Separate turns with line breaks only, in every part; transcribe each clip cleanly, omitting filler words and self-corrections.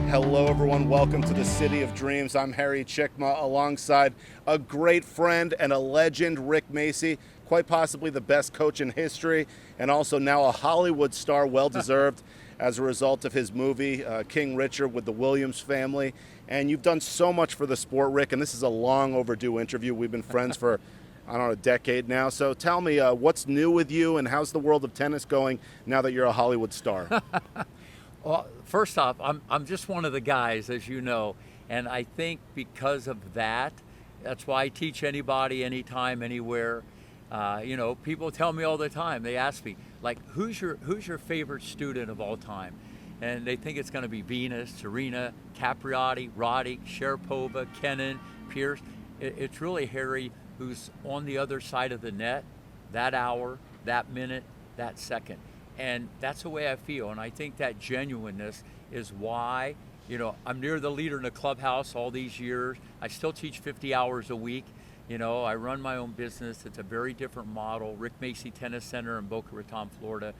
Hello, everyone. Welcome to the City of Dreams. I'm Harry Cicma, alongside a great friend and a legend, Rick Macci, quite possibly the best coach in history, and also now a Hollywood star, well-deserved, as a result of his movie, King Richard, with the Williams family. And you've done so much for the sport, Rick, and this is a long overdue interview. We've been friends for, I don't know, a decade now. So tell me, what's new with you, and how's the world of tennis going now that you're a Hollywood star?
Well, first off, I'm just one of the guys, as you know, and I think because of that, that's why I teach anybody, anytime, anywhere. People tell me all the time. They ask me, like, who's your favorite student of all time? And they think it's going to be Venus, Serena, Capriati, Roddick, Sharapova, Kenin, Pierce. It's really Harry, who's on the other side of the net, that hour, that minute, that second. And that's the way I feel. And I think that genuineness is why, I'm near the leader in the clubhouse all these years. I still teach 50 hours a week. I run my own business. It's a very different model. Rick Macci Tennis Center in Boca Raton, Florida.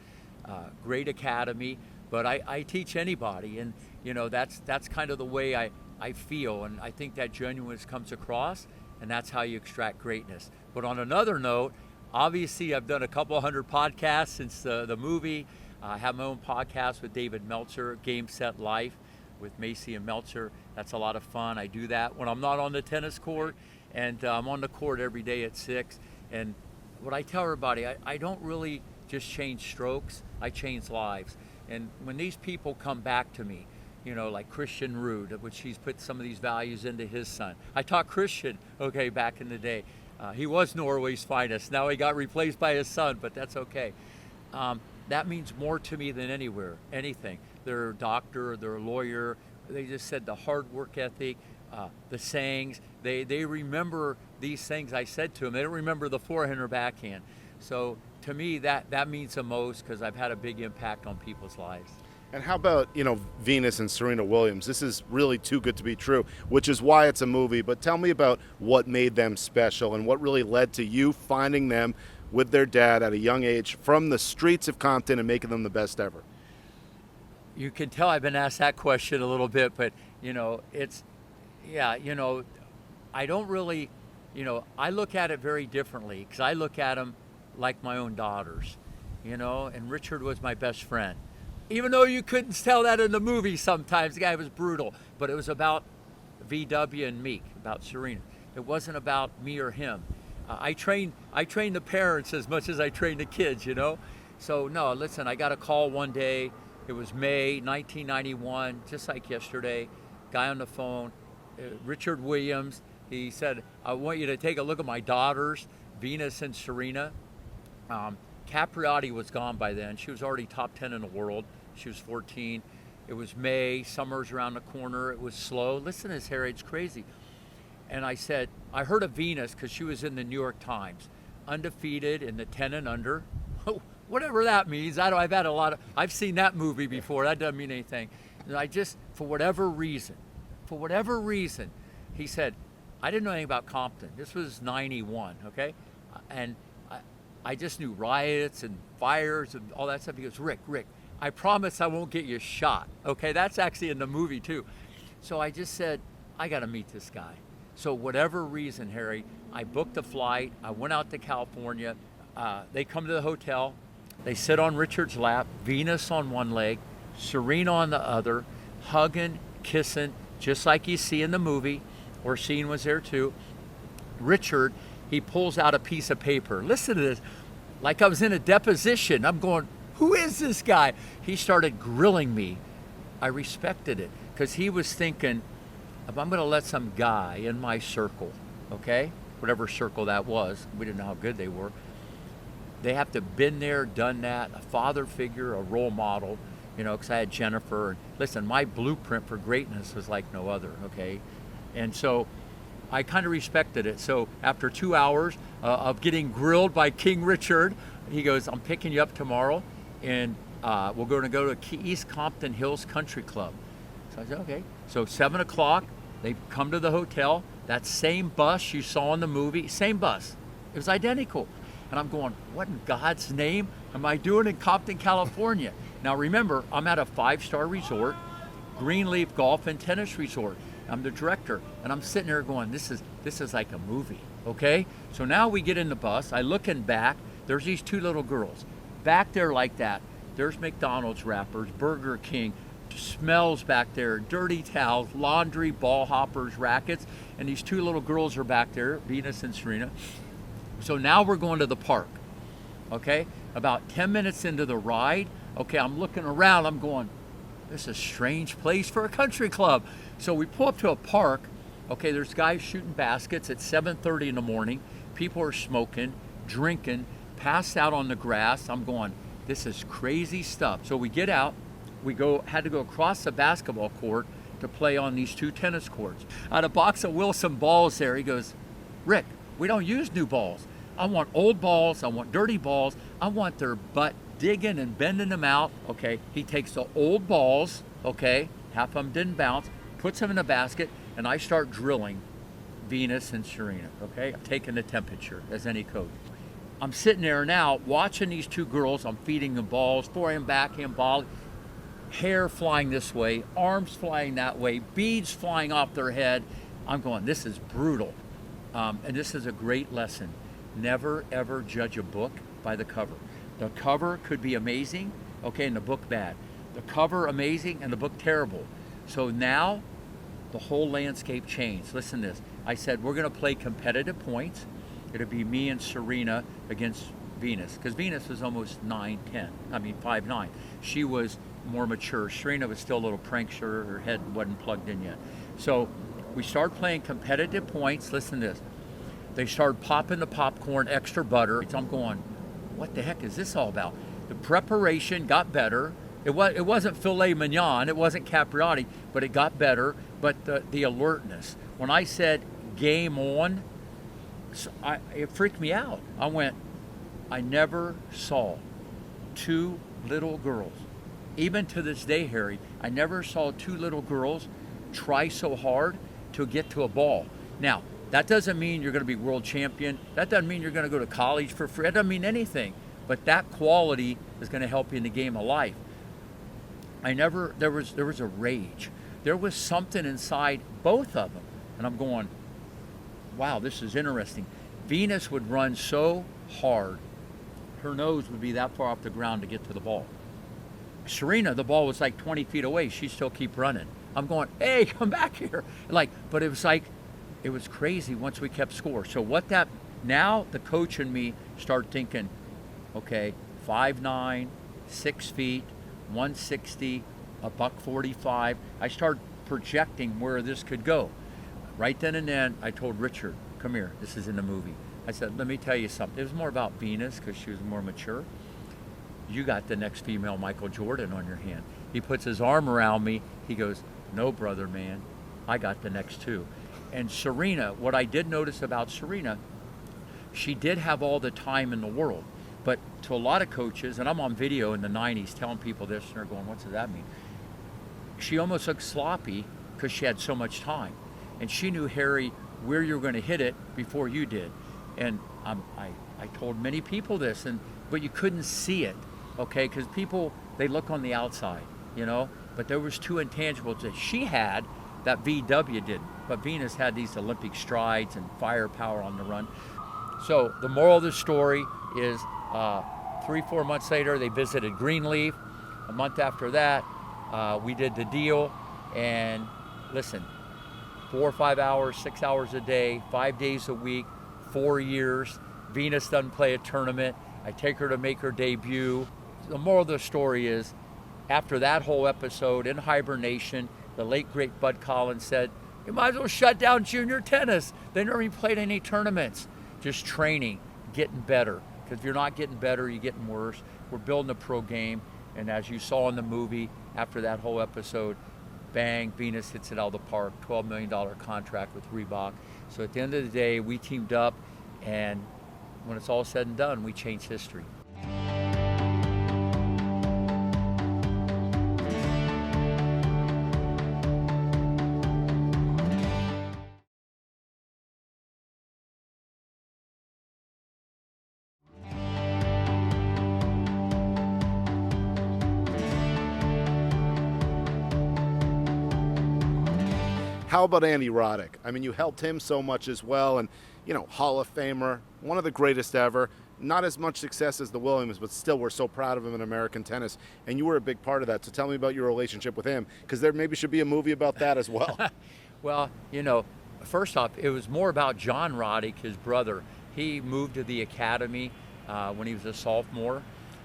Great academy. But I teach anybody. And, that's kind of the way I feel. And I think that genuineness comes across. And that's how you extract greatness. But on another note, obviously, I've done a couple hundred podcasts since the movie. I have my own podcast with David Meltzer, Game Set Life, with Macci and Meltzer. That's a lot of fun. I do that when I'm not on the tennis court, and I'm on the court every day at 6. And what I tell everybody, I don't really just change strokes, I change lives. And when these people come back to me, like Christian Ruud, which he's put some of these values into his son. I taught Christian, back in the day. He was Norway's finest. Now he got replaced by his son, but that's okay. That means more to me than anything. They're a doctor, they're a lawyer. They just said the hard work ethic, the sayings. They remember these things I said to them. They don't remember the forehand or backhand. So to me, that means the most, because I've had a big impact on people's lives.
And how about, Venus and Serena Williams? This is really too good to be true, which is why it's a movie. But tell me about what made them special and what really led to you finding them with their dad at a young age from the streets of Compton and making them the best ever.
You can tell I've been asked that question a little bit, but, I don't really, I look at it very differently, because I look at them like my own daughters, and Richard was my best friend. Even though you couldn't tell that in the movie sometimes, the guy was brutal. But it was about VW and Meek, about Serena. It wasn't about me or him. I train the parents as much as I train the kids, So no, listen, I got a call one day. It was May 1991, just like yesterday. Guy on the phone, Richard Williams. He said, I want you to take a look at my daughters, Venus and Serena. Capriati was gone by then. She was already top 10 in the world. She was 14. It was May, summer's around the corner. It was slow. Listen to this, Harry, it's crazy. And I said, I heard of Venus because she was in the New York Times, undefeated in the 10 and under. Whatever that means. I've seen that movie before. That doesn't mean anything. And I just, for whatever reason, he said, I didn't know anything about Compton. This was 91, okay? And I just knew riots and fires and all that stuff. He goes, Rick, I promise I won't get you shot. Okay, that's actually in the movie too. So I just said, I got to meet this guy. So whatever reason, Harry, I booked a flight. I went out to California. They come to the hotel. They sit on Richard's lap, Venus on one leg, Serena on the other, hugging, kissing, just like you see in the movie. Orsine was there too. Richard, he pulls out a piece of paper. Listen to this. Like I was in a deposition. I'm going, who is this guy? He started grilling me. I respected it, because he was thinking, if I'm going to let some guy in my circle, okay, whatever circle that was, we didn't know how good they were, they have to have been there, done that, a father figure, a role model, because I had Jennifer. And listen, my blueprint for greatness was like no other, okay? And so I kind of respected it. So after 2 hours of getting grilled by King Richard, he goes, I'm picking you up tomorrow, and we're going to go to East Compton Hills Country Club. So I said, okay. So 7 o'clock, they come to the hotel. That same bus you saw in the movie, same bus. It was identical. And I'm going, what in God's name am I doing in Compton, California? Now remember, I'm at a 5-star resort. Greenleaf Golf and Tennis Resort. I'm the director, and I'm sitting there going, this is like a movie, okay? So now we get in the bus. I look in back. There's these two little girls. Back there like that, there's McDonald's wrappers, Burger King, smells back there, dirty towels, laundry, ball hoppers, rackets, and these two little girls are back there, Venus and Serena. So now we're going to the park, okay? About 10 minutes into the ride, okay, I'm looking around, I'm going, this is a strange place for a country club. So we pull up to a park, okay, there's guys shooting baskets at 7:30 in the morning, people are smoking, drinking, passed out on the grass. I'm going, this is crazy stuff. So we get out, had to go across the basketball court to play on these two tennis courts. I had a box of Wilson balls there. He goes, Rick, we don't use new balls. I want old balls, I want dirty balls, I want their butt digging and bending them out. Okay, he takes the old balls, okay, half of them didn't bounce, puts them in a basket, and I start drilling Venus and Serena, okay? I'm taking the temperature as any coach. I'm sitting there now watching these two girls. I'm feeding them balls, forehand, backhand, volley, hair flying this way, arms flying that way, beads flying off their head. I'm going, this is brutal. And this is a great lesson. Never, ever judge a book by the cover. The cover could be amazing, okay, and the book bad. The cover amazing and the book terrible. So now the whole landscape changed. Listen to this. I said, we're going to play competitive points. It'll be me and Serena against Venus, because Venus was almost 5'9". She was more mature. Serena was still a little prankster. Her head wasn't plugged in yet. So we started playing competitive points. Listen to this. They started popping the popcorn, extra butter. I'm going, what the heck is this all about? The preparation got better. It wasn't filet mignon. It wasn't capriotti, but it got better. But the alertness. When I said game on, it freaked me out. I went, I never saw two little girls. Even to this day, Harry, I never saw two little girls try so hard to get to a ball. Now, that doesn't mean you're going to be world champion. That doesn't mean you're going to go to college for free. That doesn't mean anything. But that quality is going to help you in the game of life. There was a rage. There was something inside both of them. And I'm going, wow, this is interesting. Venus would run so hard, her nose would be that far off the ground to get to the ball. Serena, the ball was like 20 feet away. She still keep running. I'm going, hey, come back here. But it was crazy once we kept score. So now the coach and me start thinking, okay, 5'9", 6 feet, 160, $145. I started projecting where this could go. Right then and then, I told Richard, come here, this is in the movie. I said, let me tell you something. It was more about Venus because she was more mature. You got the next female Michael Jordan on your hand. He puts his arm around me. He goes, no, brother, man, I got the next two. And Serena, what I did notice about Serena, she did have all the time in the world. But to a lot of coaches, and I'm on video in the 90s telling people this, and they're going, what does that mean? She almost looked sloppy because she had so much time. And she knew, Harry, where you were going to hit it before you did. And I told many people this, but you couldn't see it, okay? Because people, they look on the outside, But there was two intangibles that she had that VW didn't. But Venus had these Olympic strides and firepower on the run. So the moral of the story is 3-4 months later, they visited Greenleaf. A month after that, we did the deal. And listen, 4 or 5 hours, 6 hours a day, 5 days a week, 4 years. Venus doesn't play a tournament. I take her to make her debut. The moral of the story is, after that whole episode in hibernation, the late great Bud Collins said, you might as well shut down junior tennis. They never even played any tournaments. Just training, getting better. Because if you're not getting better, you're getting worse. We're building a pro game. And as you saw in the movie, after that whole episode, bang, Venus hits it out of the park, $12 million contract with Reebok. So at the end of the day, we teamed up, and when it's all said and done, we changed history.
How about Andy Roddick? I mean, you helped him so much as well, and Hall of Famer, one of the greatest ever. Not as much success as the Williams, but still we're so proud of him in American tennis, and you were a big part of that. So tell me about your relationship with him, because there maybe should be a movie about that as well.
Well, first off, it was more about John Roddick, his brother. He moved to the academy when he was a sophomore,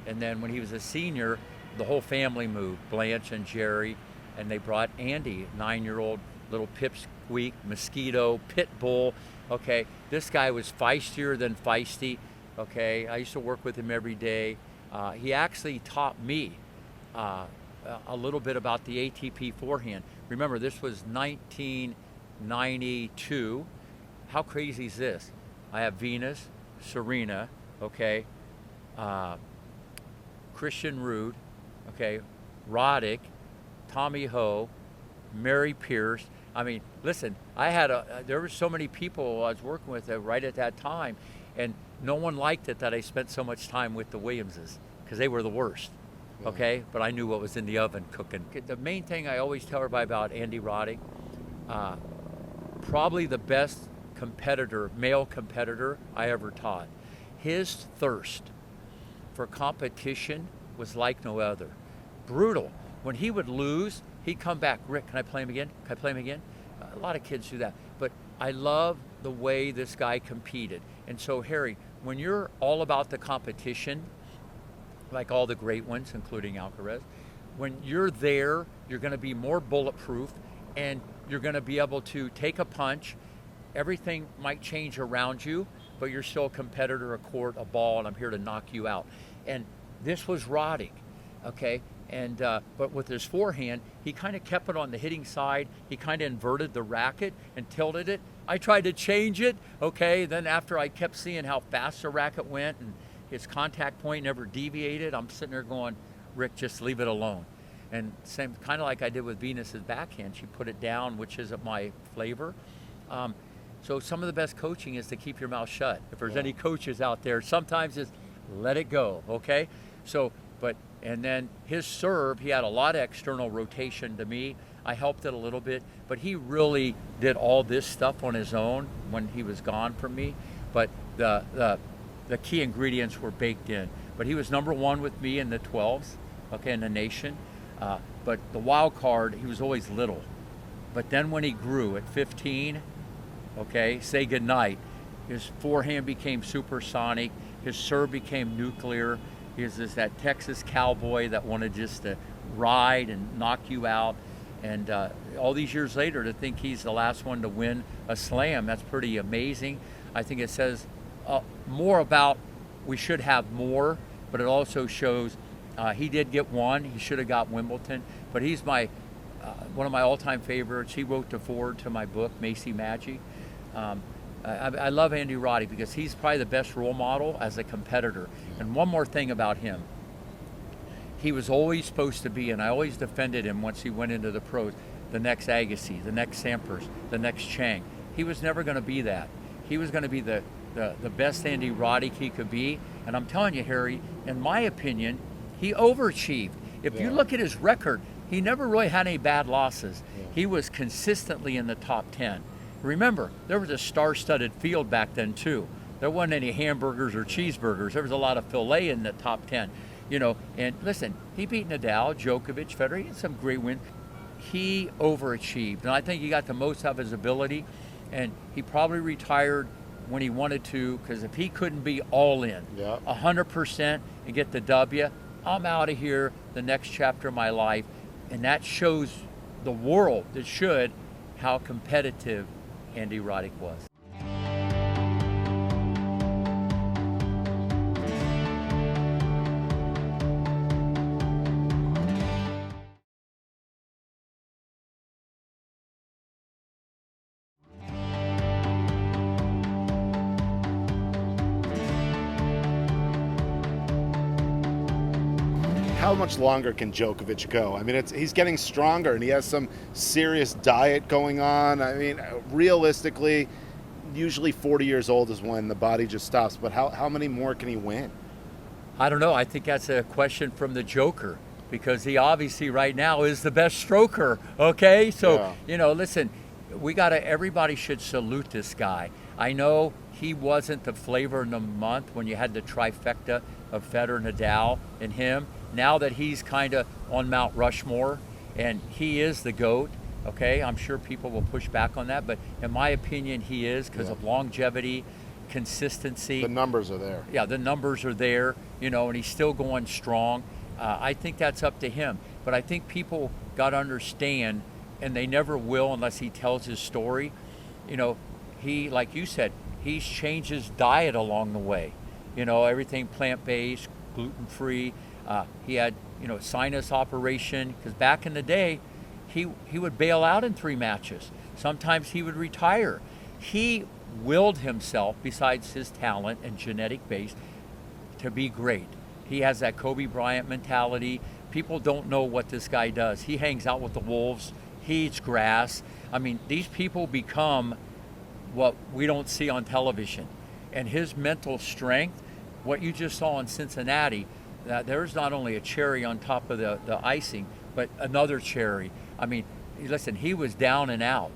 and then when he was a senior, the whole family moved, Blanche and Jerry, and they brought Andy, 9-year-old little pipsqueak, mosquito, pit bull. Okay, this guy was feistier than feisty. Okay, I used to work with him every day. He actually taught me a little bit about the ATP forehand. Remember, this was 1992. How crazy is this? I have Venus, Serena, okay, Christian Ruud, okay, Roddick, Tommy Ho, Mary Pierce. I mean, listen, there were so many people I was working with right at that time, and no one liked it that I spent so much time with the Williamses, because they were the worst, okay? But I knew what was in the oven cooking. The main thing I always tell everybody about Andy Roddick, probably the best competitor, male competitor I ever taught. His thirst for competition was like no other. Brutal. When he would lose, he'd come back, Rick, can I play him again? Can I play him again? A lot of kids do that. But I love the way this guy competed. And so, Harry, when you're all about the competition, like all the great ones, including Alcaraz, when you're there, you're going to be more bulletproof, and you're going to be able to take a punch. Everything might change around you, but you're still a competitor, a court, a ball, and I'm here to knock you out. And this was Roddick, okay? And but with his forehand, he kind of kept it on the hitting side. He kind of inverted the racket and tilted it. I tried to change it, okay? Then after I kept seeing how fast the racket went and his contact point never deviated, I'm sitting there going, Rick, just leave it alone. And same kind of like I did with Venus's backhand. She put it down, which isn't my flavor. So some of the best coaching is to keep your mouth shut. If there's any coaches out there, sometimes it's let it go, okay? So, and then his serve, he had a lot of external rotation to me. I helped it a little bit, but he really did all this stuff on his own when he was gone from me. But the key ingredients were baked in. But he was number one with me in the 12s, okay, in the nation. But the wild card, he was always little. But then when he grew at 15, okay, say goodnight. His forehand became supersonic. His serve became nuclear. He was that Texas cowboy that wanted just to ride and knock you out. And all these years later, to think he's the last one to win a slam, that's pretty amazing. I think it says more about we should have more, but it also shows he did get one. He should have got Wimbledon. But he's one of my all-time favorites. He wrote the foreword to my book, Macci, Macci. I love Andy Roddick because he's probably the best role model as a competitor. And one more thing about him. He was always supposed to be, and I always defended him once he went into the pros, the next Agassi, the next Sampras, the next Chang. He was never going to be that. He was going to be the best Andy Roddick he could be. And I'm telling you, Harry, in my opinion, he overachieved. If you look at his record, he never really had any bad losses. He was consistently in the top 10. Remember, there was a star-studded field back then too. There wasn't any hamburgers or cheeseburgers. There was a lot of filet in the top 10. And listen, he beat Nadal, Djokovic, Federer. He had some great wins. He overachieved, and I think he got the most out of his ability. And he probably retired when he wanted to, because if he couldn't be all in, 100% and get the W, I'm out of here. The next chapter of my life, and that shows the world, it should, how competitive Andy Roddick was.
How much longer can Djokovic go? I mean, he's getting stronger, and he has some serious diet going on. I mean, realistically, usually 40 years old is when the body just stops. But how many more can he win?
I don't know. I think that's a question from the Joker, because he obviously right now is the best stroker. Okay, so listen, everybody should salute this guy. I know he wasn't the flavor in the month when you had the trifecta of Federer, Nadal, and him. Now that he's kind of on Mount Rushmore and he is the GOAT, okay, I'm sure people will push back on that, but in my opinion, he is because of longevity, consistency.
The numbers are there.
Yeah, the numbers are there, and he's still going strong. I think that's up to him. But I think people got to understand, and they never will unless he tells his story. He, like you said, he's changed his diet along the way. Everything plant-based, gluten-free. He had, sinus operation, because back in the day, he would bail out in 3 matches. Sometimes he would retire. He willed himself, besides his talent and genetic base, to be great. He has that Kobe Bryant mentality. People don't know what this guy does. He hangs out with the wolves. He eats grass. I mean, these people become what we don't see on television. And his mental strength, what you just saw in Cincinnati, that there's not only a cherry on top of the icing, but another cherry. I mean, listen, he was down and out.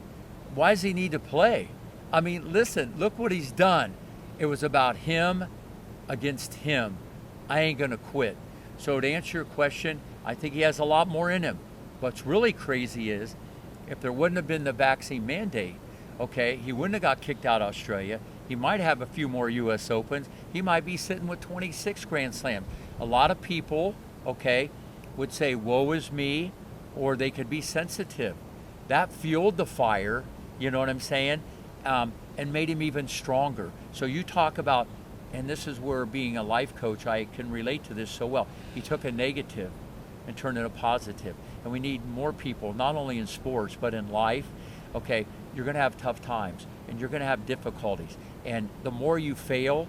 Why does he need to play? I mean, listen, look what he's done. It was about him against him. I ain't going to quit. So to answer your question, I think he has a lot more in him. What's really crazy is if there wouldn't have been the vaccine mandate, okay, he wouldn't have got kicked out of Australia. He might have a few more U.S. Opens. He might be sitting with 26 Grand Slams. A lot of people, okay, would say, woe is me, or they could be sensitive. That fueled the fire, you know what I'm saying, and made him even stronger. So you talk about, and this is where being a life coach, I can relate to this so well. He took a negative and turned it a positive. And we need more people, not only in sports, but in life. Okay, you're going to have tough times, and you're going to have difficulties. And the more you fail,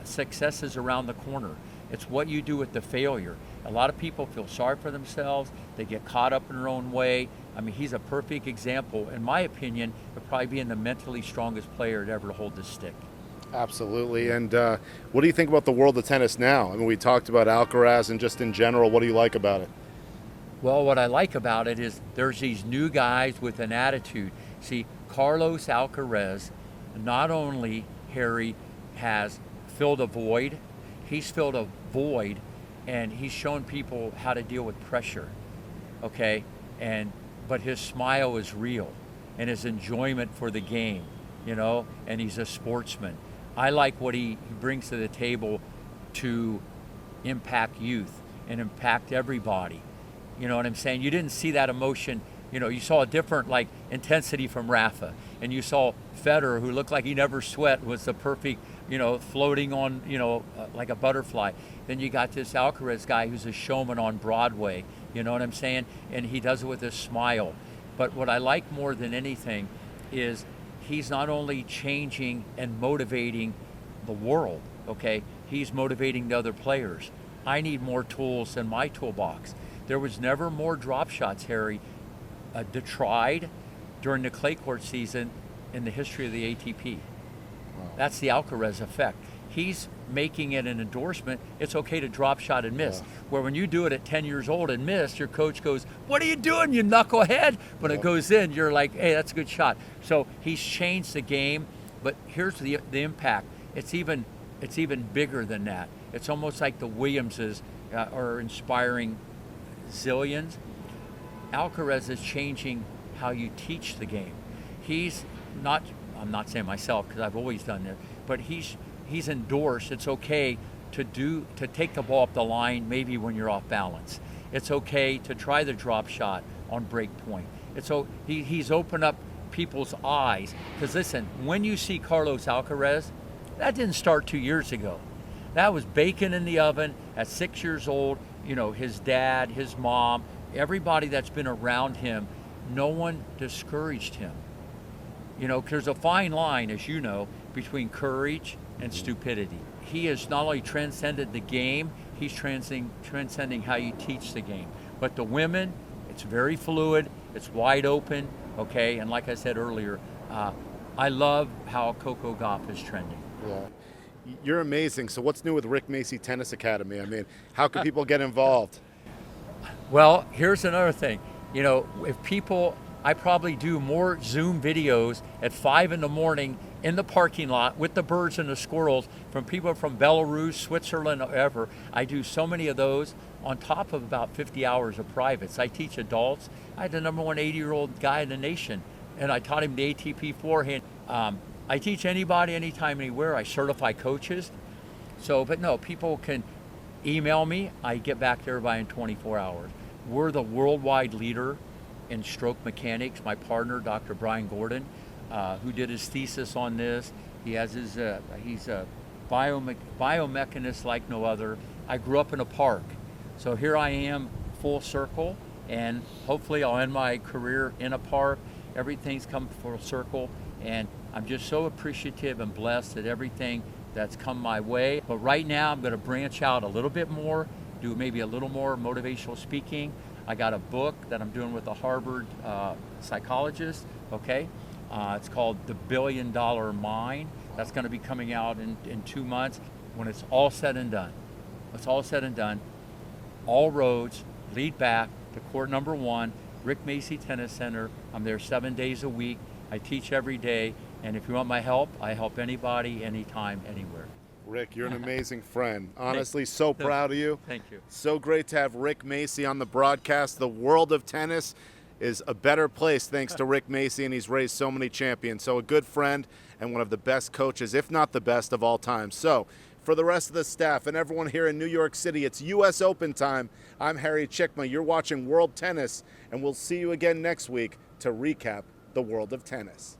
success is around the corner. It's what you do with the failure. A lot of people feel sorry for themselves. They get caught up in their own way. I mean, he's a perfect example, in my opinion, of probably being the mentally strongest player to ever hold this stick.
Absolutely. And what do you think about the world of tennis now? I mean, we talked about Alcaraz, and just in general, what do you like about it?
Well, what I like about it is there's these new guys with an attitude. See, Carlos Alcaraz, not only, Harry, has filled a void, he's filled a void, and he's shown people how to deal with pressure, okay? But his smile is real, and his enjoyment for the game, and he's a sportsman. I like what he brings to the table to impact youth and impact everybody. You know what I'm saying? You didn't see that emotion. You saw a different intensity from Rafa, and you saw Federer, who looked like he never sweat, was the perfect, floating on, like a butterfly. Then you got this Alcaraz guy who's a showman on Broadway. You know what I'm saying? And he does it with a smile. But what I like more than anything is he's not only changing and motivating the world, okay? He's motivating the other players. I need more tools in my toolbox. There was never more drop shots, Harry, tried during the clay court season in the history of the ATP. Wow. That's the Alcaraz effect. He's making it an endorsement. It's okay to drop shot and miss. Yeah. Where when you do it at 10 years old and miss, your coach goes, "What are you doing, you knucklehead?" When it goes in, you're like, "Hey, that's a good shot." So he's changed the game, but here's the impact. It's even bigger than that. It's almost like the Williamses are inspiring zillions. Alcaraz is changing how you teach the game. He's not, I'm not saying myself because I've always done this, but he's endorsed it's okay to take the ball up the line maybe when you're off balance. It's okay to try the drop shot on break point. He's opened up people's eyes, because listen, when you see Carlos Alcaraz, that didn't start 2 years ago. That was bacon in the oven at 6 years old. His dad, his mom, everybody that's been around him, no one discouraged him. There's a fine line, as you know, between courage and stupidity. He has not only transcended the game, he's transcending how you teach the game. But the women, it's very fluid, it's wide open, okay? And like I said earlier, I love how Coco Gauff is trending.
Yeah. You're amazing. So what's new with Rick Macci Tennis Academy? I mean, how can people get involved?
Well, here's another thing. If people I probably do more Zoom videos at 5 in the morning in the parking lot with the birds and the squirrels from people from Belarus, Switzerland, or ever. I do so many of those on top of about 50 hours of privates. I teach adults. I had the number one 80-year-old guy in the nation, and I taught him the ATP forehand. I teach anybody, anytime, anywhere. I certify coaches. So, but no, people can email me. I get back to everybody in 24 hours. We're the worldwide leader in stroke mechanics. My partner, Dr. Brian Gordon, who did his thesis on this. He has his, he's a biomechanist like no other. I grew up in a park. So here I am, full circle, and hopefully I'll end my career in a park. Everything's come full circle, and I'm just so appreciative and blessed that everything that's come my way. But right now I'm gonna branch out a little bit more, do maybe a little more motivational speaking. I got a book that I'm doing with a Harvard psychologist, okay? It's called The $1 Billion Mind. That's gonna be coming out in 2 months. When it's all said and done, all roads lead back to court number 1, Rick Macci Tennis Center. I'm there 7 days a week. I teach every day, and if you want my help, I help anybody, anytime, anywhere.
Rick, you're an amazing friend. Honestly, so proud of you.
Thank you.
So great to have Rick Macci on the broadcast. The world of tennis is a better place thanks to Rick Macci, and he's raised so many champions. So a good friend and one of the best coaches, if not the best of all time. So for the rest of the staff and everyone here in New York City, it's U.S. Open time. I'm Harry Cicma. You're watching World Tennis, and we'll see you again next week to recap the world of tennis.